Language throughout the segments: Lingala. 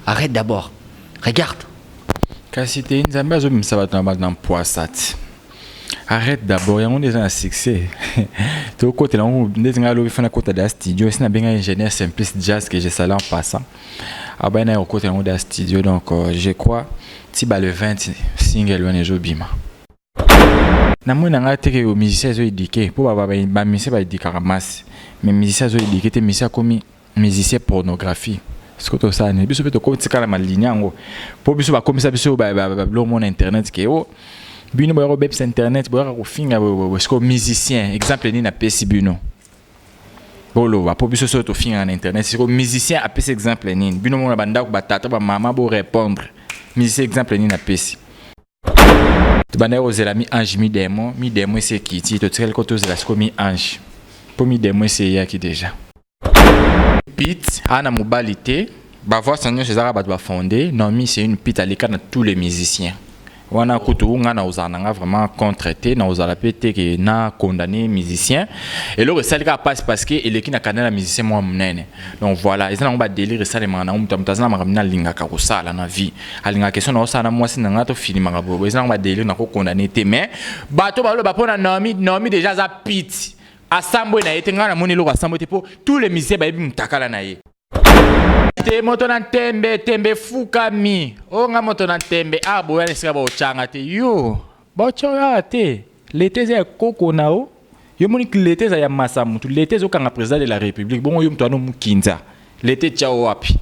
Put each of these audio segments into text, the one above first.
arrête d'abord. Regarde. Kasi nzambe azobimisa bato na bato na mpoasati. Arrête d'abord, il y a un succès. Tout côté là, on est dans le côté de studio, c'est un bien ingénieur simpliste jazz que j'ai salé en passant. Ah ben au côté de la studio, donc je crois si bah le 20 single on est joué bima. Na moi na ngate que musicien zo éduqué, pour ba musicien ba éduquer ramas, mais musicien zo éduqué te musicien comme musicien pornographie. Ce que tout ça ne biso peut ko tika la malinya ngo. Pour biso ba comme ça biso ba le monde internet que oh Bino boyaro bebs internet boyaro finga bosko musicien exemple ni na pesi bino bolo wa po biso so to finga na internet c'est comme musicien a pesi exemple ni bino mona banda ko batata ba mama bo répondre musicien exemple ni na pesi to banda o zela mi ange mi démon c'est qui ti to tirel ko to zela sko mi ange po mi démon c'est ya ki déjà pit ana mobilité ba voir sanyo chez araba ba fondé non mi c'est une pit à l'écart de tous les musiciens. On a vraiment contraité, on a pété na condamné musicien. Et là, ça passe parce que il est qui n'a qu'à la musicien moi m'nene. Donc voilà, ils ont pas délire ça les mana, on t'as na ramena linga karosa la na vie. A linga question na ça na moi c'est na to film mangabo. Ils ont pas délire na ko condamné te mais bato ba lo ba pona nomi déjà za pit. Asambo na été ngana moni lo asambo te po tous les musiciens ba bi mtakala na ye. Te moto na tembe fuka mi onga moto na tembe abo ya nesika ba ochanga te yo ba ochanga te l'été za koko nao yo moni l'été za ya masamu tu l'été zo kanga président de la république bon yo mtwana mukinza l'été chao wapi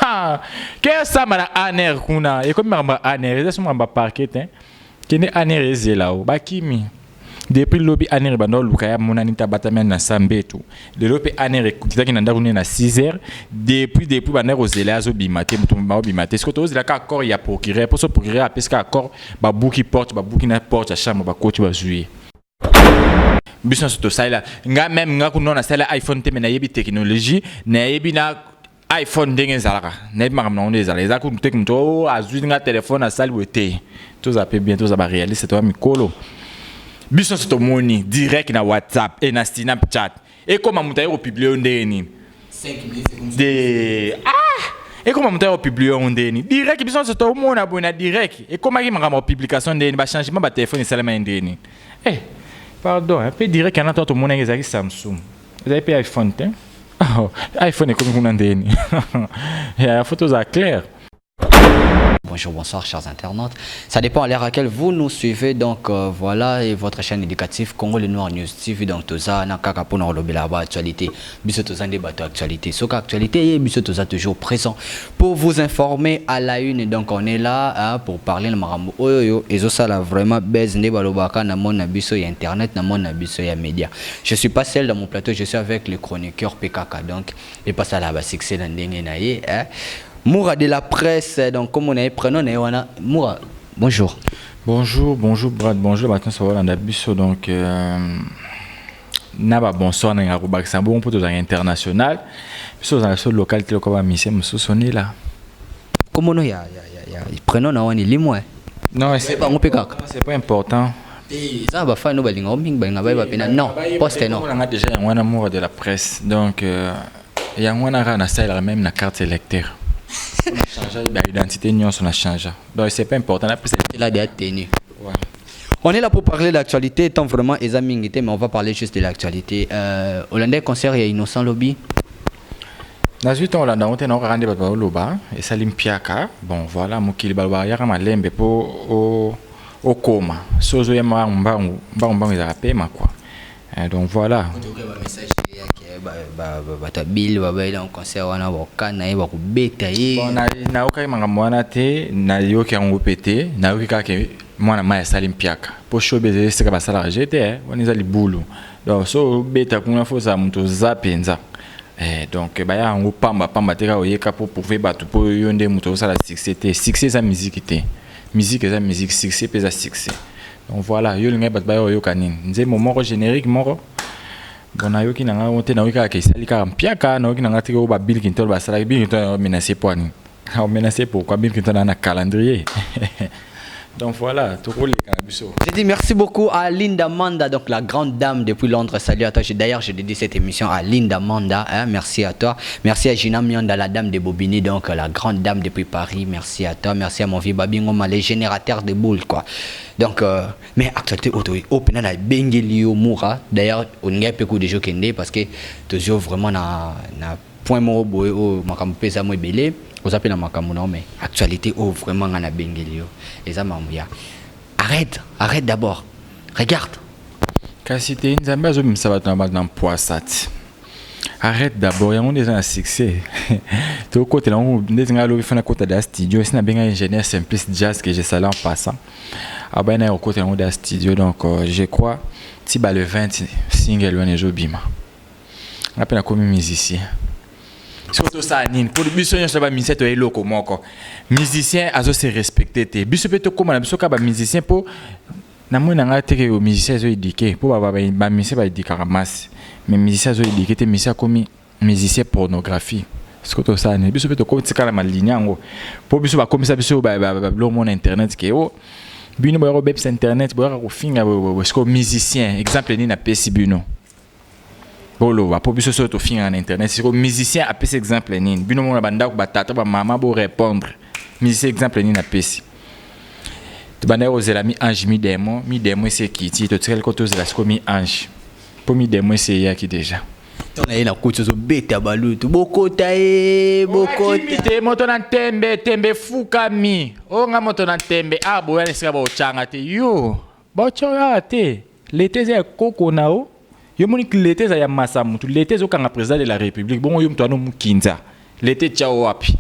ha ke ça mala aner kuna e comme mamba aner za suma mba parquet hein kene aner ezela o bakimi depuis lobby aner bando lukaya monani tabatama na sambetu de lobby aner kitaki na ndakuni na 6h depuis baner ozela azo bimate mutumba bimate ce que to ozela ka accord ya procureur pour so procureur a pesca accord ba bouki porte ba bouki na porte ya chambre ba coach ba jouer business to sala nga même nga kuno na sala iPhone te na yebi technologie na yebi na iPhone ndenge zalaka na yebi makam na onde zala eza ku tek mto azui nga téléphone na sala boté to za pe bientôt za ba réaliser to mikolo business to moni direct na WhatsApp et na Snapchat et comment mutayo publier ndeni 5 minutes de et comment mutayo publier ndeni direct business to mona bona direct et comment ki mangama publication ndeni ba changement ba téléphone seulement ndeni pardon un peu direct kana to mona ngezaki Samsung vous avez payé iPhone te iPhone est comme kuna ndeni ya photos à clair. Bonjour, bonsoir chers internautes. Ça dépend à l'heure à laquelle vous nous suivez. Donc voilà, et votre chaîne éducative Congo le Noir News TV. Donc tout ça, na kaka pour nous lobby là-bas actualité. Biso tout ça débat actualité. Ce qu'actualité et biso tout ça toujours présent pour vous informer à la une. Donc on est là pour parler de marambo. Oyo et ça là vraiment base ne balobaka na mon abiso y internet na mon abiso y média. Je suis pas seul dans mon plateau, je suis avec le chroniqueur PKK. Donc et pas ça là bas succès dans ndenge na ye. Moura de la presse, donc comme on est prénom, Moura, bonjour. Bonjour Brad, bonjour, maintenant ça va dans Bisso, donc Naba bonsoir, on a un bon pour international, Bisso dans la seule localité, comme Michel Moussonné là. Comment on y a prénom, on est limoué. Non, c'est pas important. Ça va faire nous non, poste non. On a déjà un amour de la presse, donc il y a un même la carte électeur. On a changé l'identité, on a changé. Donc c'est pas important. On est là pour parler de l'actualité, étant vraiment examiné, mais on va parler juste de l'actualité. Hollandais concert et Innocent Lobby. Dans 8 ans, on a rendu au Loba et Salim Piaka. Bon voilà, Moukili Balba, Yarama Lembe pour au coma. Sozo Yama Mbang ils a rappelé ma quoi. Donc voilà. Bill babaila en concert wana wakana ye bakubeta ye bon na okai manga mwana te na yoki yango pété na yoki kaka mwana maya Salim Piaka po show beze seka basala j'étais on les a libulu donc so beta kuna fosa muto zapenza donc ba ya ngo pamba te ka oyeka po pouvoir batu po yonde muto sala succès za musique te musique za musique succès pesa succès donc voilà yo linga bat ba yo kanini nze momoro générique moro bon na yoki nanga onte na yoki ka isali ka mpiaka na yoki nanga tiko ba Bill Clinton ba sala Bill Clinton menacé pour ni menacé pourquoi Bill Clinton na calendrier Donc voilà, tout le cannabis. Je dis merci beaucoup à Linda Manda, donc la grande dame depuis Londres. Salut à toi. D'ailleurs, je dédie cette émission à Linda Manda. Hein, merci à toi. Merci à Gina Mionda, la dame de Bobigny, donc la grande dame depuis Paris. Merci à toi. Merci à mon vieux Babi Ngoma, les générateurs de boules, quoi. Donc, mais actualité auto, open na Bengelio Moura. D'ailleurs, on y a beaucoup de gens qui sont parce que toujours vraiment na point mot au makambo pesa mo belé. Vous appelez la makambo non mais actualité vraiment na Bengelio. Et ça mamouya. Arrête d'abord. Regarde. Kasité nzamba zo msaba dans poissat. Arrête d'abord, il y a des un succès. Tout côté là, on est dans le fond côté de studio, c'est un bien ingénieur simpliste jazz que j'ai salé en passant. Ah ben là au côté là de studio donc je crois si le 20 single on est jobima. On appelle comme musicien. Surtout ça nine pour musicien je pas musicien to eloko moko. Musicien azo se respecter te. Biso peut to comme na biso ka ba musicien pour na mona ngate ke musicien zo éduqué pour ba musicien ba éduquer ramas. Mais musicien zo éduqué te musicien comme musicien pornographie. Surtout ça nine biso peut to comme tikala ma ligne ngo. Pour biso ba comme ça biso ba lo mon internet ke o bino ba robes internet ba ko finga ko musicien exemple ni na pesi bino. Bolo va pour biso so to finga na internet c'est comme musicien a pesi exemple ni bino mo banda ko batata ba mama bo répondre. Musicien exemple ni na pesi. Tu vas dire aux amis ange mi démon c'est qui tu te tires côté aux amis comme ange pour mi démon c'est ya qui déjà on a une couche zo beta balutu bokota te moto na tembe fuka mi o nga moto na tembe abo ya nesika ba ochanga te yo ba ochanga te l'été c'est koko nao yo moni l'été ça ya masamu tu l'été zo kanga président de la république bon yo mto anu mukinza l'été chao wapi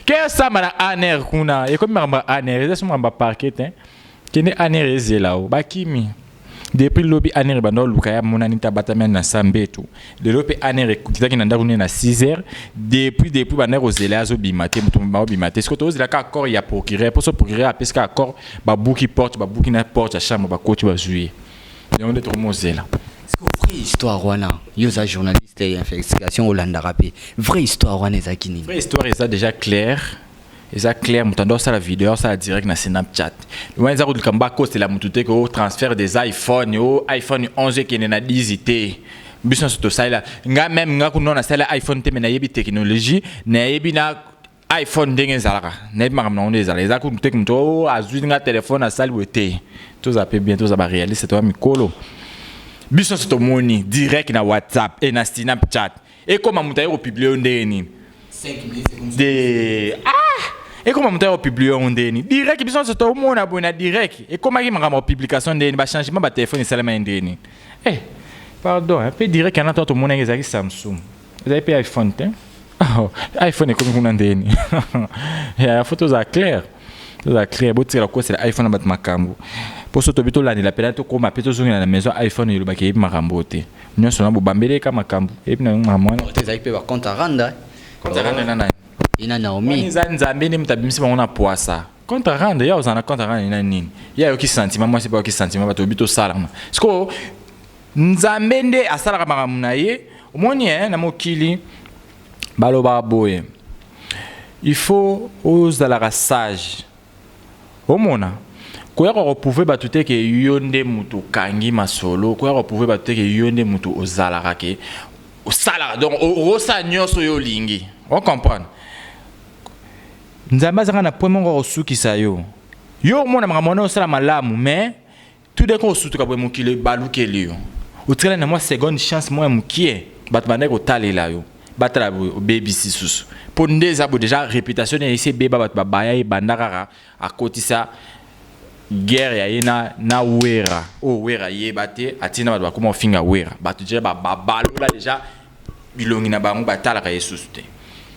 que ça m'a aner kuna et comme m'a aner c'est moi m'a parquet hein qui n'est aner c'est là ba kimi depuis lobby aner ba no luka ya mona nita batama na sambetu de lobby aner kitaki na ndakune na 6h depuis ba ner ozela azo bimate mutu ba bimate ce que to ozela ka accord ya procureur pour ce procureur a pesca accord ba bouki porte ba bouki na porte ya chambre ba coach ba jouer et on est trop mozela. Vraie histoire wana yoza journaliste et investigation Hollanda rapé vraie histoire wana ezakini vraie histoire est déjà claire mutando ça la vidéo ça la direct na Snapchat loin za ko kamba ko c'est la mutute ko transfert des iPhone 11 qui na 10 té business to ça là nga même nga ko non na ça iPhone té na yebi technologie na yebi na iPhone ndenge zalaka net makam na on ezala eza ko muteke mto azui nga téléphone na salle wete to za pe bientôt ça va réaliser toi mikolo biso c'est moni direct na WhatsApp et na Snapchat et comment mutaye ko publier ndeni 5 minutes de et comment mutaye ko publier ndeni direct biso c'est moni abona direct et comment ki mangama publication ndeni ba changement ba téléphone seulement ndeni pardon un peu direct kana to moni ezaki Samsung ezaki pe iPhone te iPhone est comme kuna ndeni ya photos à clair botira ko c'est iPhone bat makambo pour ce tobito la la pela to ko ma peto zongi na maison iPhone yo ba ke makambo te nyonso na bo bambele ka makambo et na mamona te zai pe ba compte randa na ina Naomi nzambe ni mtabimisi ba ona poisa compte randa ya uzana compte randa ina nini ya yo ki sentiment moi c'est pas ki sentiment ba tobito sala sko nzambe nde asala ka makambo na ye omoni na mokili baloba boye il faut oser la sage omona ko ya ko pouvoir batute ke yonde mutu kangi masolo ko ya ko pouvoir batute ke yonde mutu ozalaka ke osala donc osa nyonso yo lingi on comprend nzamba zanga na point mongo osukisa yo mona makamona osala malamu mais tout de ko osutuka bwe mokile balukeli yo otikala na moi seconde chance moi mukie bat bande ko talela yo batala baby sisusu pour ndeza bo déjà réputation et ici beba bat babaya e bandakara a kotisa guerre ya ina na wera wera ye bate atina bat bakoma finga wera bat déjà babalola déjà bilongi na bango batala ka yesusu te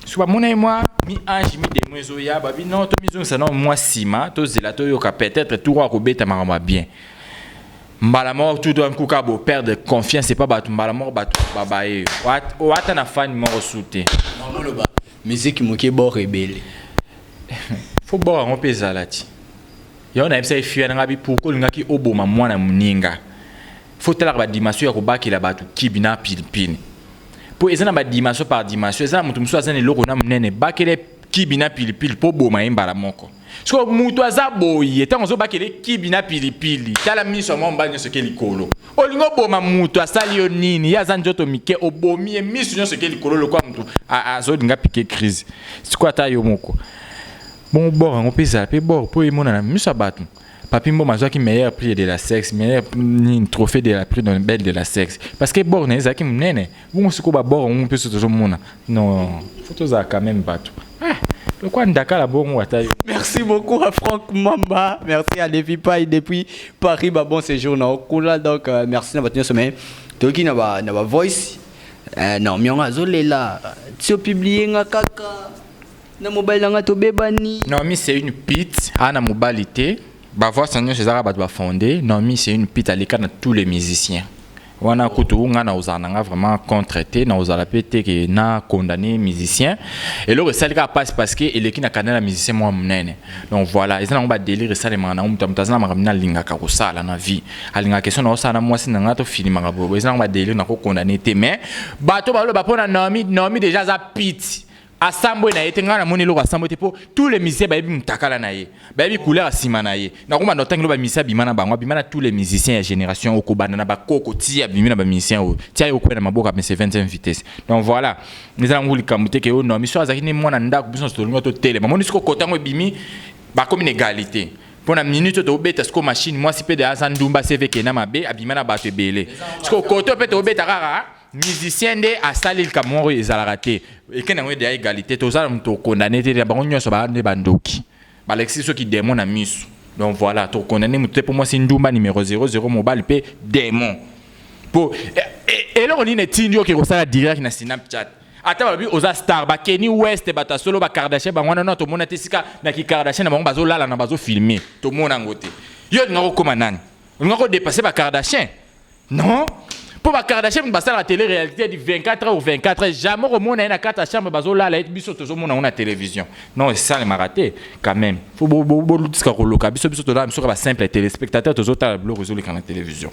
suba mona moi mi ange mi démon zo ya babi non to mizo ça non moi sima to zela to yo ka peut-être tout ko beta marama bien mbalamor tout doit kuka bo perdre confiance c'est pas batu mbalamor batu babaye wata na fan moko souté ngolo ba musique moké bo rebelle faut boire on pesa lati yo na epsa fiya nga bi pour ko ngaki oboma mwana muninga faut tala ba dimension ya ko bakila batu kibina pilpine pour ezana ba dimension par dimension ezana mutu muso azana loko na munene bakele kibina pilipili po boma mbala moko so mutu aza boye tant ozo bakele kibina pilipili tala miso mo mbala nyoso ke likolo olingo boma mutu asali yo nini yaza njoto mike obomi miso nyoso ke likolo lokwa mutu azo dinga piquer crise siko ata yo moko bon bord ngo pesa pe bord po imona na miso abatu papi mbo mazwaki meilleur prix de la sexe meilleur trophée de la prix dans belle de la sexe parce que bord na zaki mnene bongo siko ba bord on peut se toujours mona non photo za quand même batu le quoi ndakala bongo atayo. Merci beaucoup à Franck Mamba, merci à Lévi Paille depuis Paris, bah bon séjour na okula donc merci na votre semaine toki na ba voice non mionga zolela tio publier nga kaka na mobile nga to bebani non mais c'est une pite ana mobilité ba voix sanyo chez Arabes ba fondé non mais c'est une pite à l'écart de tous les musiciens wana kutu nga na uzana nga vraiment contraité na uzala pété que na condamné musicien et le ça le passe parce que il est qui na canal musicien moi mnene donc voilà ils ont ba délire ça les mana mutazana makamina linga ka kusala na vie alinga question na osana moi si nga to film ngabo ils ont ba délire na ko condamné té mais bato ba lo ba pona nomi déjà za pite asambo na yete ngana moni lo asambo te po tous les musiciens ba bi mtakala na ye ba bi couleur asima na ye na kuma notangi lo ba musicien bimana bango bimana tous les musiciens ya génération okobana na ba koko ti ya bimina ba musicien o ti ya okwe na maboka mais c'est 25 vitesse donc voilà les ans nguli kamute ke o no miso azaki ni mwana ndako biso stolingo to tele moni siko kotango bimi ba comme une égalité pour la minute to beta sko machine moi si pe de azandumba CV ke na mabe abimana ba te belé siko koto pe to beta rara musicien de a sali le kamoro ezalaka te et que nango de égalité to za mto condamné te ba nyonso ba ne bandoki ba Alexis ceux qui démon na misu donc voilà to condamné muté pour moi c'est ndumba numéro 00 mobile pe démon pour et là on est tindio qui resala direct na Snapchat ata ba bi oza star ba Kenny West ba ta solo ba Kardashian ba wana to mona tesika na ki Kardashian na bango bazo lala na bazo filmer to mona ngote yo ngako koma nani ngako dépasser ba Kardashian non pour ba Kardashian ba la télé-réalité de 24 heures ou 24 heures jamais au monde na carte chambre bazo là la biso to mona on a télévision non c'est ça les maraté quand même faut bo lutika ko loka biso to là biso ba simple téléspectateur to ta blo réseau la télévision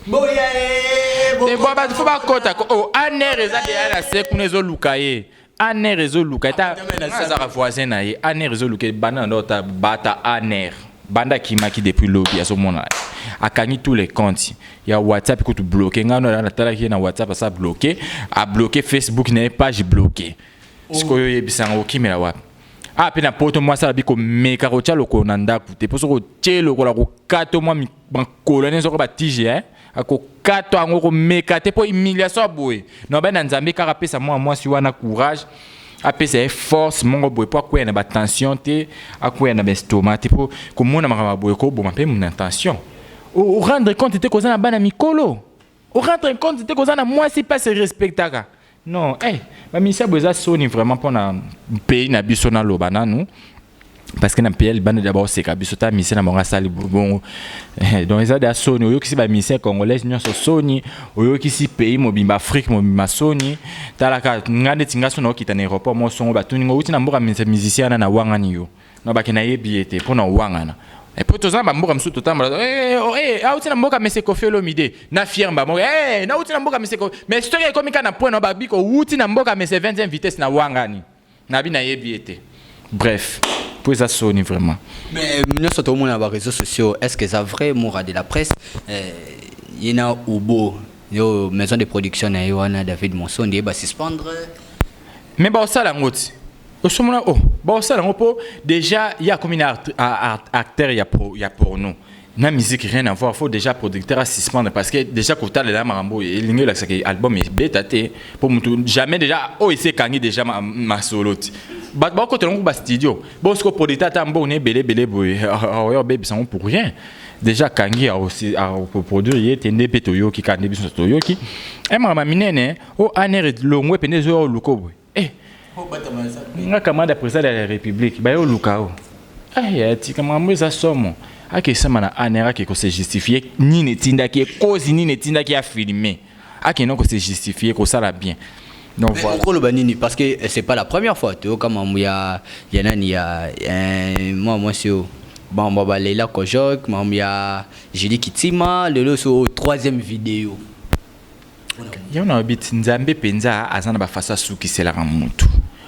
et bon ba faut ba kota oh aner eza de la se kunezo lukaye aner réseau luka ta za voisin na ye aner réseau luka bana ndota bata aner banda kimaki depuis lobby à ce moment-là a gagné tous les comptes il y a WhatsApp que tu bloqué ngano na tala ki na WhatsApp ça bloqué a bloqué Facebook n'est page bloqué ce que yo bisanga okimela wapi ah pe na poto moi ça biko meka ko tcha loko na ndaku te poso ko tchelo ko la ko kato moi mi kolone so ko ba tige hein ako kato ango ko meka te po humiliation boy no ba na nzambe ka rapesa moi si wana courage apesa force mongo boy po ko na ba tension te akoya na ba estomac te po ko mona makama boy ko bo ma pe mon intention au rendre compte te kozana bana mikolo au rendre compte te kozana moi si pas se respectaka non ba misa boza soni vraiment pour na pays na biso na lobana nous parce que na pays bana d'abord c'est ka biso ta misa na monga sali bon donc ils a des soni oyo kisi ba misa congolais nyonso soni oyo kisi pays mobimba Afrique mobimba soni talaka ngande tinga so na okita na aéroport mo songo batuningo uti na mboka musicien na wangani yo no bakena yebiete pour na wangana et pour tous les mboka msuto tamba auti na mboka mese Koffi Olomide na firma mo na auti na mboka mese mais story comme kana point no babiko uti na mboka mese 25 vitesse na wangani na bi na yebiete bref pour ça sonne vraiment mais nous sommes au monde sur les réseaux sociaux est-ce que c'est vrai mora de la presse il y a Ubo yo maison de production na Yohana David Monson il va suspendre mais ba ça la ngoti bon ça déjà il y a comme un acteur il y a pour nous na musique rien à voir faut déjà producteur à suspendre parce que déjà quand tu as là marambo il y a là que album est bêta pour jamais déjà il s'est gagné déjà ma solo bah quand tu es studio bon ce que producteur tambo on est belé boy baby ça pour rien déjà kangi a aussi à produire il était né petoyo qui kangi biso toyo qui et mama minene aner longwe penezo luko boy nga kamanda président de la République ba yo lukao ati kama mweza somo akesema na anera ke ko se justifier ni netinda ki cause ni netinda ki a filmer akeno ko se justifier ko ça la bien donc voilà ko lo banini parce que c'est pas la première fois tu comme il y a moi c'est bon baba Leila Kojok moi il y a Julie Kitima le sur troisième vidéo il y a un bit nzambe penza azana ba fasa suki c'est la mutu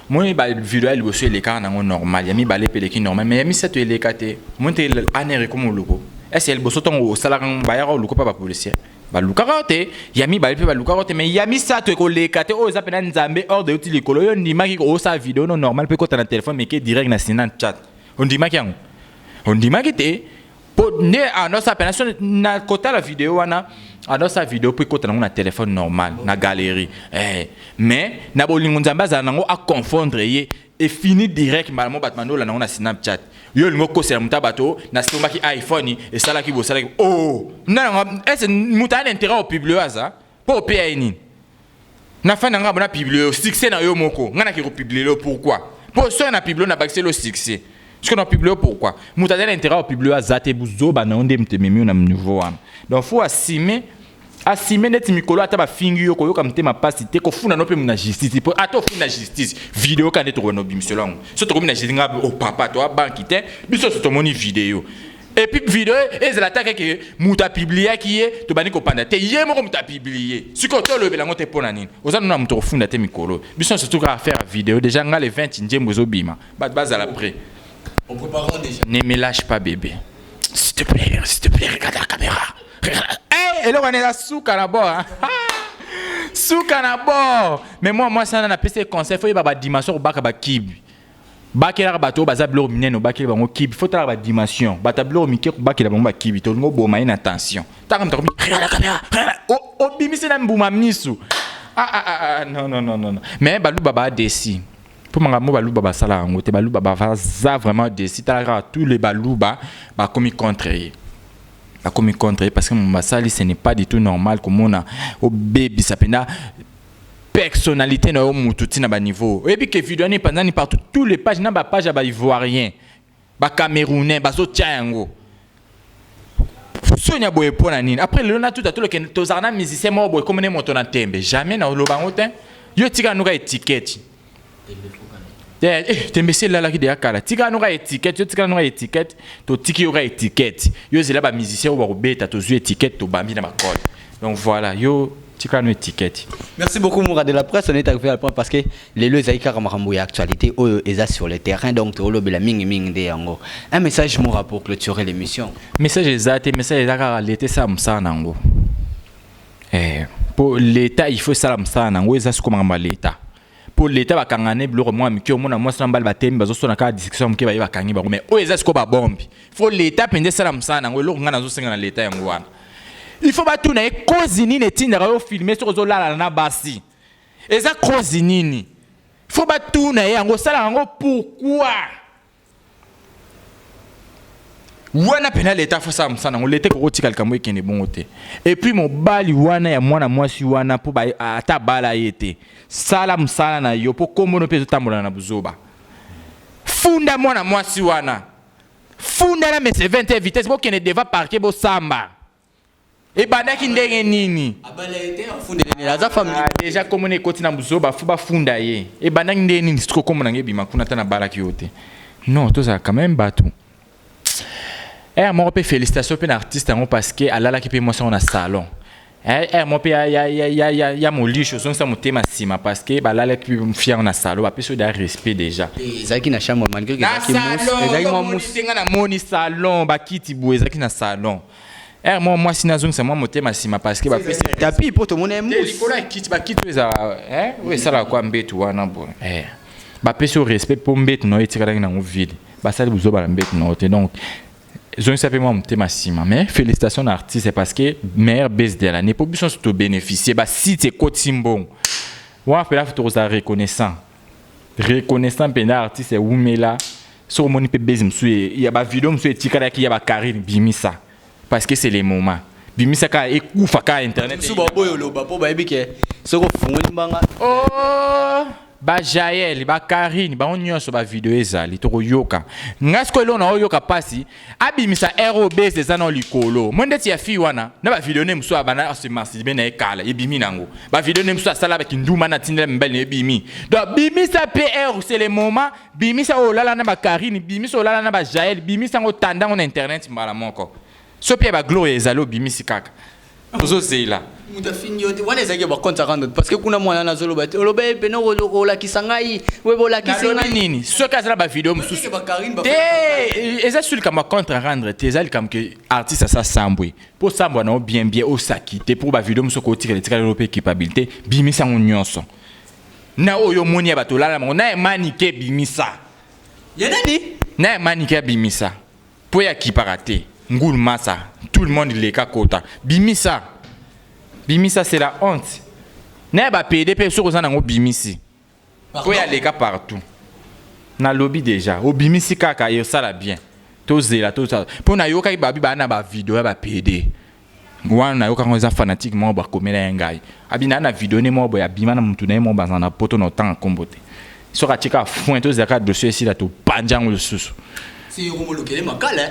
Moi ba vidéo elle aussi les cas normal yami ba les peleki normal mais yami ça tu les caté moi te anere comme logo est-ce elle bosso ton au salaire ba ya logo pas policier ba lukarote yami ba pe ba lukarote mais yami ça tu ko les caté o za pena nzambe hors de utili kolo yo ndima ki o sa vidéo non normal pe ko ta na téléphone mais que direct na sinan chat on dit ma ki on dit ma ki te pour ne à notre appellation na côté la vidéo wana à notre vidéo pour côté na téléphone normal na galerie mais na bolingo nzamba za nango a confondre ye et fini direct malamo batmano la na Snapchat yo lingo ko sera muta bato na stomba ki iPhone et sala ki bo sala ki oh na est muta intérêt au public ça pour payer ni na fa na ngabona publier succès na yo moko ngana ki republier pourquoi pour ça na publier na baxer le succès ce qu'on a publié pourquoi muta intérêt au public ça te buzo ba na onde mtememi na niveau donc faut assumer net mikolo ata ba fingi yo koyoka mtema pasi te ko funa no pe na justice po ato funa justice vidéo ka neto no bimiselo ngo so to ko na justice nga o papa to banki te biso so to moni vidéo et puis vidéo et la attaque que muta publier qui est to bani ko panda te yé moko muta publier si ko to lobela ngo te pona nini oza no na muto funda te mikolo biso surtout ka faire vidéo déjà nga le 20 njembo zo bima bat bazala après on préparons déjà ne me lâche pas bébé s'il te plaît regarde la caméra. Et là on est là sous canabord sous canabord mais moi ça na PC conseil faut y ba dimension ba ka ba kib ba kela ba to ba za blor mineno ba kela ba ngo kib faut ta ba dimension ba ta blor mi ke ba kela ba kib to ngo boma ina attention ta comme regarde la caméra o bimisi na mbuma misu non mais balu baba desi pour manga mo balu baba sala ngo te balu baba va za vraiment desi ta tous les balu ba comme contre comme contre parce que mon masali ce n'est pas du tout normal comme on a au baby ça pena personnalité na mututi na ba niveau et puis que vidéo ni pendant ni partout tous les pages na ba page ba ivoirien ba camerounais ba so tiango sonia boye pona nini après le na tout à tout le que tozarna musicien mo boye comme ne moto na tembe jamais na lobango te yo tika nuka étiquette tembe c'est là qui derrière kala tika nuka étiquette yo tika nuka étiquette to tiki yo étiquette yo zela ba musicien ou ba robeta to zu étiquette to bambi na ba code donc voilà yo tika no étiquette. Merci beaucoup Moura de la presse, on est arrivé à le point parce que les lois zaïka ramambouya actualité est sur le terrain donc to lo bela ming de yango. Un message Moura pour clôturer l'émission. Message exact, message exact l'été ça msa nango. Pour l'état il faut ça msa nango eza ce comment l'état. Pour l'état ba kangane bloro moi mi kyo mona moi ça mbal batemba bazo sona ka discussion mke ba kangi ba mais o eza ce ko ba bombi. Faut l'état pende ça msa nango lo ngana zo senga na l'état yango wana. Il faut pas tout na cause nini tinda yo filmer sur zolala na basi. Eza cause nini. Il faut pas tout na yango sala yango pourquoi? Wana pena l'état faut ça msana ngo l'été ko tika likambo ekene bongo te. Et puis mon bali wana ya mwana mwasi wana po ba ata bala yete. Sala msana na yo po komono pe tambola na buzoba. Funda mwana mwasi wana. Funda na mese 20 vitesse bo kene deva parquer bo samba. Et bandaki ndenge nini abala été funda la za famille déjà comme on est côté na buzoba fuba funda ye et bandaki ndenge nini siko comme na ngebima kuna tana balaki yote non tout ça quand même batu moi pe félicitations pe artiste parce que alala ki pe moi ça on a salon moi pe ya molisho so ça motema sima parce que balala ki fier on a salon ba pe so da respect déjà ezaki na chambre malgré que ezaki mousse ezaki na moni salon ba kiti bo ezaki na salon moi si nazong c'est moi motema sima parce que ba pesi tapis pour tout le monde likola kiti ba kiti za oui ça la quoi mbetu wana bon ba pesi respect pour mbetu no etikala na vide ba ça buzo ba mbetu no te donc je sais pas moi motema sima mais félicitations à l'artiste parce que meilleur base de l'année pour bien surtout bénéficier ba si c'est côté simbon wa pe la photo za reconnaissant pena artiste et umela sur moni pe base msu il y a ba vidéo msu etikala ki ya ba Karine bimisa parce que c'est les moments bimisa ka ekufa ka internet suba boyo lo ba po ba ebike soko fungoli mbanga ba Jael ba Karine ba onyoso ba video ezali to yoka ngasko lo na yoka pasi abimisa ROB zeza na likolo mondeti ya fi wana na ba video ne mso abana se marsi be na ekala ebimi nango ba video ne mso asala ba kinduma na tindela mbele ebimi donc bimisa PR c'est les moments bimisa olala na ba Karine bimisa olala na ba Jael bimisa ngo tanda na internet mbala moko so pia ba gloire ezalo bimisi kaka ozo zela muta fini yote wana ezaki ba compte rendre parce que kuna mwana na zolo ba olobe peno ola kisangai webola kisangai nini ce cas là ba vidéo mususu te eza sur comme compte rendre te eza comme que artiste ça sambwe pour sambwa na bien au sakite pour ba vidéo mususu ko tire tika le capabilité bimisa nyonso na oyo moni ya bato lala na manike bimisa ya nani na manike bimisa pour ya kiparate ngul masa tout le monde les kakota bimisa bimisa c'est la honte na ba PDP sur ozana ngo bimisi pour ya les cas partout na lobby déjà au bimisi kaka yo ça la bien to zela to ça pour na yo ka ba na ba vidéo ba PD wana yo ka ngo za fanatique mo ba komela ngai abina na vidéo ne mo ya bima na mutu na mo ba na poto no temps kombote so ka tika fouin to zaka dossier ici là to panjango le susu si yo mo lokele makala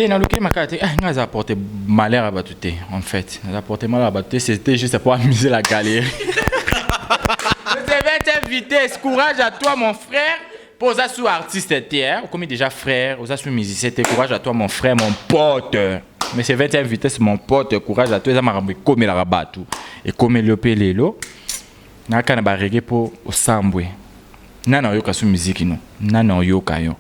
na le climat a apporté malheur à Batouté en fait. Ça a apporté malheur à Batouté, c'était juste pour amuser la galerie. Je vais t'inviter, courage à toi mon frère. Pour ça sous artiste terre, comme déjà frère, aux sous musicien, courage à toi mon frère, mon pote. Mais c'est 20 invités, c'est mon pote, courage à toi, ça m'a ramené comme la rabat tout. Et comme le pélélo, n'a qu'à na reggae pour au sambwe. Nana yoka sous musique non. Nana yoka yo.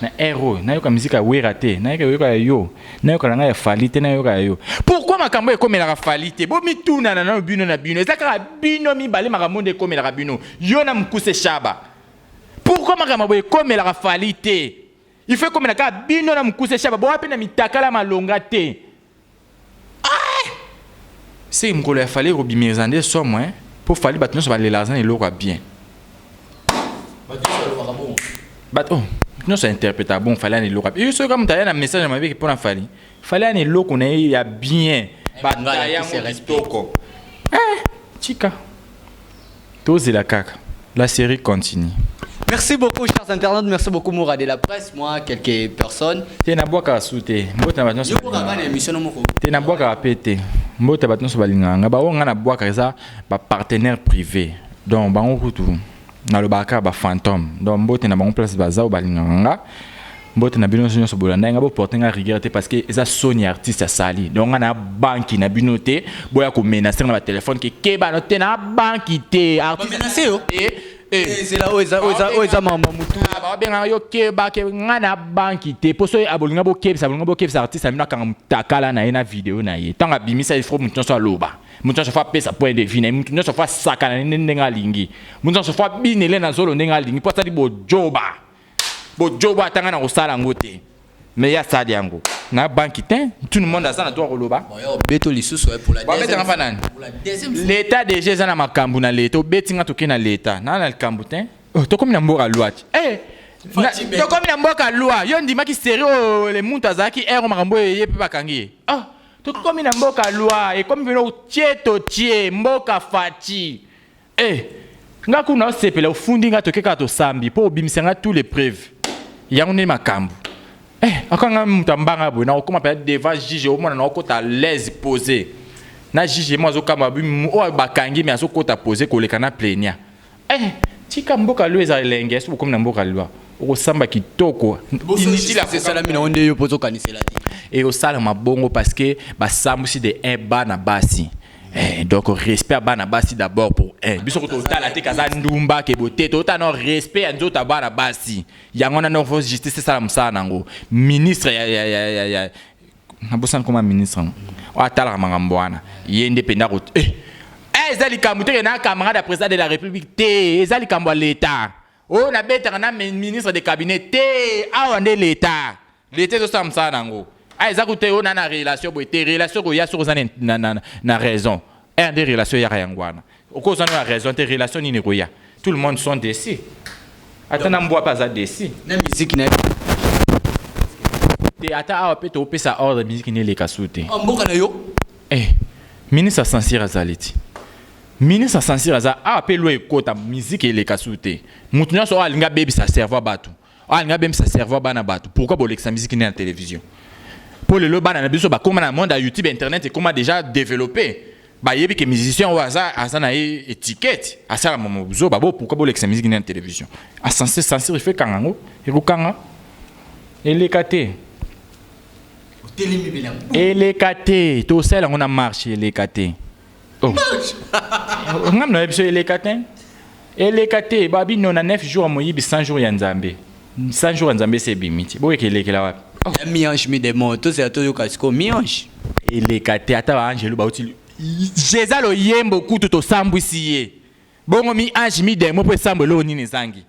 Na héros na yoka musique a werate na yoka yo na yoka nga ya falite na yoka yo pourquoi makambo e comme la falite bo mi tuna na bino na bino ezaka bino mi bale makambo de comme la bino yo na mkuse shaba pourquoi makambo e comme la falite il fait comme la ka bino na mkuse shaba bo apena mitakala malonga te ah c'est mkolo ya fallait robimezande so moi pour fallait batno so bale l'argent et l'eau bien bato non c'est interprétable bon fallait aller local et ce comme tu as un message à pour la fallait fallait aller local on est a bien bataille toko chica tous la caca la série continue. Merci beaucoup chers internautes, merci beaucoup Moura de la presse, moi quelques personnes. Tu na boka souté, mbota batno so. Tu na boka pété. Mbota batno so balinganga ba on na boka ça ba partenaire privé. Donc ba on tout na le baka ba fantôme donc mbote na bango place baza balinganga mbote na bino nyonso bolanda nga bo porter nga rigueur te parce que eza soni artiste ya sali donc na banki na bino te boya ko menacer na ba téléphone ke ba no te na banki te artiste menacer yo c'est là oza mama mutu ba benga yo ke ba ke nga na banki te poso abolinga bo ke artiste amina kan takala na ina vidéo na ye tanga bimisa il faut mutu nyonso aloba mutu nyonso fa pesa point de vue mutu nyonso fa sakana ndenga lingi mutu nyonso fa binele na zolo ndenga lingi po tadi bo joba tanga na osala ngote mais ya ça yango na banki te tout le monde a ça na toi koloba beto lisusu pour la deuxième l'état déjà za na makambu na l'état betinga to na l'état na le kambu te to comme na mboka lwati to comme na mboka lwa yo ndima ki sérieux le muntu azaki ero makambo ye pe bakangi to comme na mboka lwa et comme vino tie mboka fati nga kuna osepela ufundi nga tokeka to sambi po obimisenga tous les preuves yango ne makambu akanga mutambanga bo na okoma pe devant juge au mona na okota l'aise posé na juge mo azokama o bakangi mais azokota posé ko lekana plenia tika mboka lwa eza lenge so comme na mboka lwa okosamba kitoko inutile c'est ça la mina onde yo poto kanisela et au sala mabongo parce que basambusi de un ba na basi. Donc respect à Banabasi d'abord pour biso ko total ate kaza ndumba ke boté total non respect à nzota Banabasi yangona no force justice ça msa nango ministre ya nabosan comme ministre o atala mangambo wana yende penda ko ezali kamute na camarade président de la république te ezali kambo l'état o na beta na ministre de cabinet te awande l'état zo ça msa nango ezakute on a na relation boité relation ko ya sur na raison des relations ya yangwana au cause on a raison des relations ni roya tout le monde sont décis atana mboa pas à décis na musique na te ata a pe to pesa ordre musique ni le kasute mboka na yo ministre censure azaliti ministre censure aza a pe lo ekota musique le kasute mutu nyoso alinga baby sa servoir batu alinga baby sa servoir bana batu pourquoi bolexa musique ni na télévision pour le bana na biso ba comment na monde à YouTube internet et comment déjà développé ba yebi que musicien au hasard azana étiquette asala momobuzo ba pourquoi bo lexa musique na télévision a censé il fait kangango et rukanga et les kate Et les KT, tout ça, on a marché, les KT. Oh. On a marché, les KT. Et les KT, babi, on a 9 jours à Moïbi, 100 jours à Nzambé. 100 jours à Nzambé, c'est bimiti. Bon, et les là. Mianche, mi démon, tout c'est à tout casco, mianche. Et les KT, attends, Angelo, bah, tu. Jésus, le yem beaucoup tout au sambu ici. Bon, mi ange, mi démon, pour sambu, l'eau, ni zangi.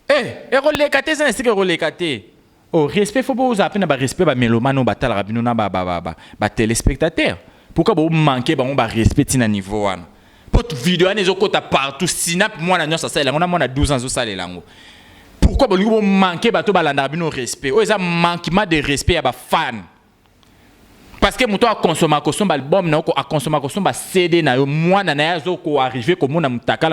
Eh, et les KT, c'est que les KT. Oh, respect, faut pas vous appeler à respect, bah, mélomano, bah, tal, rabino, bah, téléspectateur. Pourquoi vous manquez, bah, on va respecter na niveau, hein? Pour vidéo, on est partout, sinap, moi, la noce, ça, on a 12 ans, ça, les langues. Pourquoi vous manquez, bah, tout, bah, la respect? Oh, ça manquement de respect à bah, fan. Parce que moi, à consommer album, à consommer CD, moi, na ko arrivé, comme on a mutaka,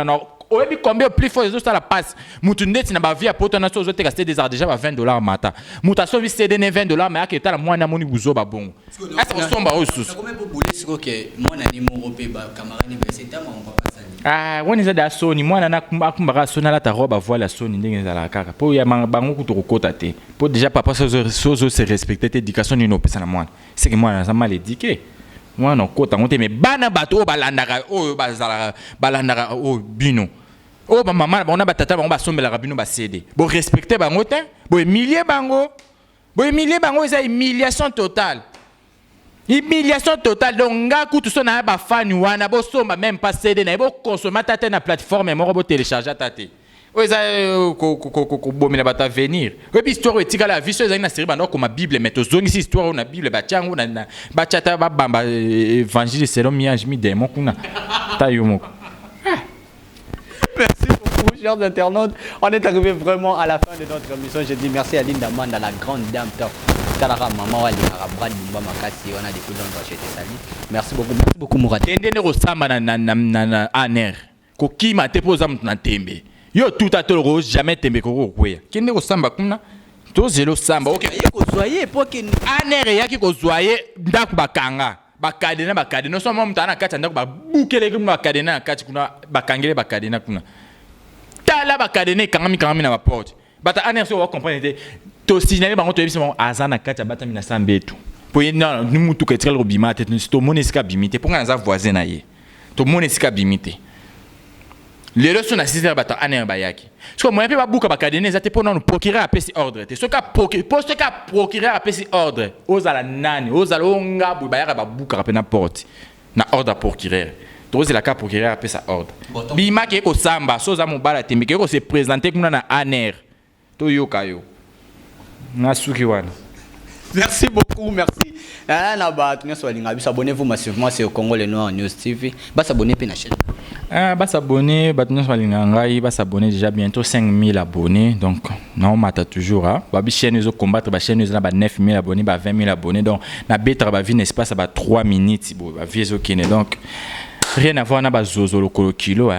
oh, et puis combien plus fort les autres la passe. Moutundet n'a pas vu à porter na chose te déjà déjà $20 mata. Mutation vi CD $20 mais à que ta moi na moni buzo ba bon. Est-ce qu'on somba ressources? Comment pour bouler sur que moi na ni mon européen ba camarade universitaire mais on va pas ça. Ah, on est à Sony, moi na kumbara Sony la ta robe voilà Sony ndenge za la kaka. Pour ya bango ku to kota te. Pour déjà papa sozo se respecter éducation ni no pesa na moi. C'est que moi na mal éduqué. Moi non kota on te mais bana bato balandaka oh bazala balandaka oh bino. Oh ba maman on a batata on ba sombela rabino ba céder. Bon respecter bango te, bon humilier bango. Bon humilier bango c'est humiliation totale. Humiliation totale donc nga ku tout ça na ba fan wana bo somba même pas céder na bo consommer tata na plateforme mo bo télécharger tata. Oh ça ko bomina bata venir. Et puis histoire etika la vie so ezali na série bando comme Bible mais to zongi si histoire na Bible ba tiango na ba chata ba bamba évangile selon miange mi démon kuna. Ta yo moko. Merci beaucoup, chers internautes. On est arrivé vraiment à la fin de notre émission. Je dis merci à Linda Manda, la grande dame. Talara maman wali Brad Bumba Makasi. On a des cousins dans chez Tessali. Merci beaucoup Mourad. Tendene rosamba na aner. Ko kima te poza mtu na tembe. Yo tout à tolo jamais tembe ko kweya. Kende rosamba kuna. To zelo samba. OK. Ko soyez pour que aner yaki ko soyez ndaku bakanga. Bakadena no soma mutana kati ndako babukele kuma bakadena kati kuna bakangele bakadena kuna tala bakadena kangami na porte bata anerso wa comprendre to signaler bango to yebisa azana kati bata mina sambetu po non ni mutu ka etikala robima te to monesika bimite po ngana za voisin na ye to monesika bimite lelo so na sister bata aner bayaki so mo yape babuka bakadena za te po non procurer a pesi ordre te so ka procurer a pesi ordre ozala nani ozala ongabu bayaka babuka pe na porte na ordre procurer to ozela ka procurer a pesa ordre bima ke ko samba so za mobala tembe ke ko se présenter kuna na aner to yoka yo na suki wana. Merci beaucoup, merci. Abonnez-vous massivement sur Congo Le Noir News TV. S'abonner à la chaîne. S'abonner, s'abonner déjà bientôt 5000 abonnés. Donc, non, on toujours. La chaîne nous combattre, la chaîne nous a 9000 abonnés, 20 000 abonnés. Donc, la bête va vivre espace à 3 minutes. Donc, rien à voir avec Zozo le kilo.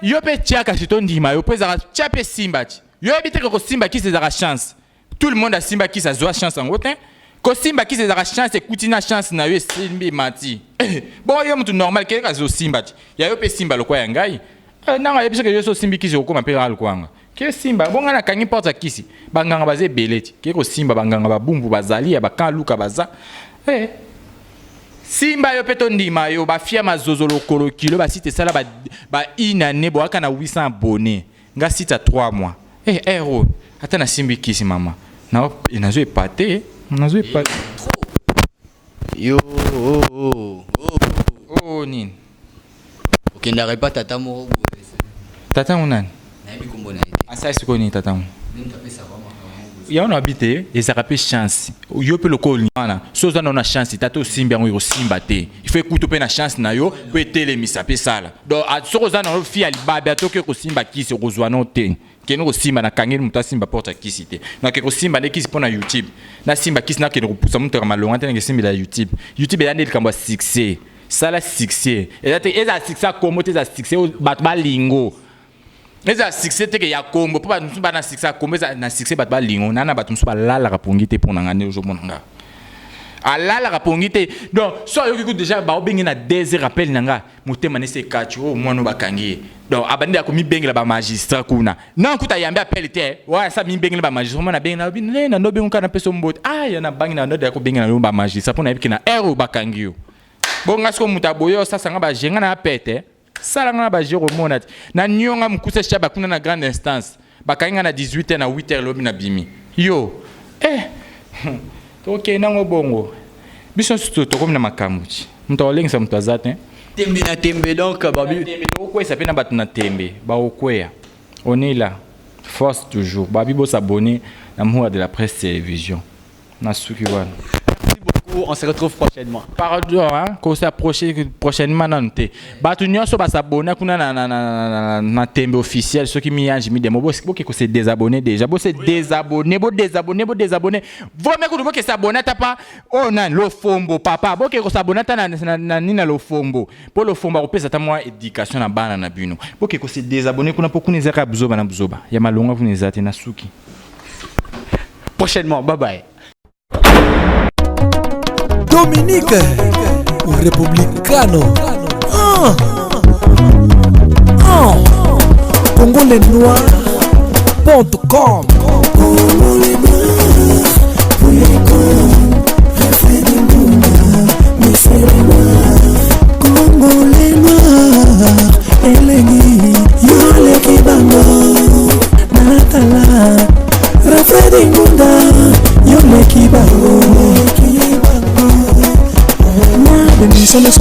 Yo pe tiaka sitondima yo peza chape simba. Yo habite ko simba qui c'est la chance. Tout le monde a simba qui ça zoa chance en gros. Ko simba qui c'est la chance écoute na chance na yo simbi mati. Bon yo mutu normal ke ka zo simba. Ya yo pe simba lo kwa ngai. Na nga yebisa ke yo so simbi qui zo ko mapela al kwanga. Ke simba bonga na kangi porta kisi. Banganga baze beleti. Ke ko simba banganga babumbu bazali ya bakaluka baza. Simba yo peto ndima yo ba fia mazozo lokolo kilo ba site sala ba inane bo aka na 800 abonnés nga site à 3 mois héros ata na simbi kisi mama na inazo epate yo nini okenda repa tata mo tata unani na yebi kombo na asa siko ni tata mo nini tapesa vraiment ya on habite et ça rappelle chance yo pe lokol na so za na chance tato simbi yango simba te il faut écouter pe na chance na yo pe telemisa pe sala donc so za na fi ali babe atoke ko simba kisi kozwa no te keno ko simba na kangeli muta simba porta kisi te na ke ko simba ne kisi pona YouTube na simba kisi na ke ko pusa muta malonga te na ke simba la YouTube ya ndeli kamba succès sala succès et ça succès comme te za succès ba lingo eza succès te ke ya kombo po ba ntu ba na succès kombo eza na succès ba lingo nana ba tumsu ba lala ka pongite pona ngane ojo monanga ala la rapongité donc soit yo déjà ba obengi na désir rappel nanga motema ne se kachu o mwana bakangi donc abandi akomi bengela ba magistrat kuna non kuta yambe appel te wa sa mi bengela ba magistrat mona bengela bi na no bengu kana peso mbot ya na bangi na no de ko bengela no ba magistrat pona yebiki na ero bakangi yo bonga sko mutaboyo sasa nga ba jenga na pete sala nga ba jero monat na nyonga mkusa shaba kuna na grande instance bakangi na 18h na 8h lobi na bimi yo ok nango bongo biso to comme na makamuchi mtolengisa mtu azate tembe na tembe donc babi tembe okwe ça pena batuna tembe ba okweya on est là force toujours babi bo s'abonner na Moura de la presse télévision na suki wana. On se retrouve prochainement. Pardon, qu'on s'approche prochainement dans te. Batu nyonso ba s'abonner kuna na tembe officiel ceux qui mi ange mi demo bo que se désabonner déjà bo se désabonner bo désabonner vo me ko que s'abonner ta pas oh nan lo fombo papa bo que s'abonner ta na nina lo fombo po lo fombo ko pesa ta moi éducation na bana na bino bo que se désabonner kuna po kuna zaka buzoba na buzoba ya malonga vous nezate na suki prochainement. Bye bye. Dominique ou républicano congolenoir.com Congolenoir elengi yoleki bango natala refredi ngunda yoleki bango Solo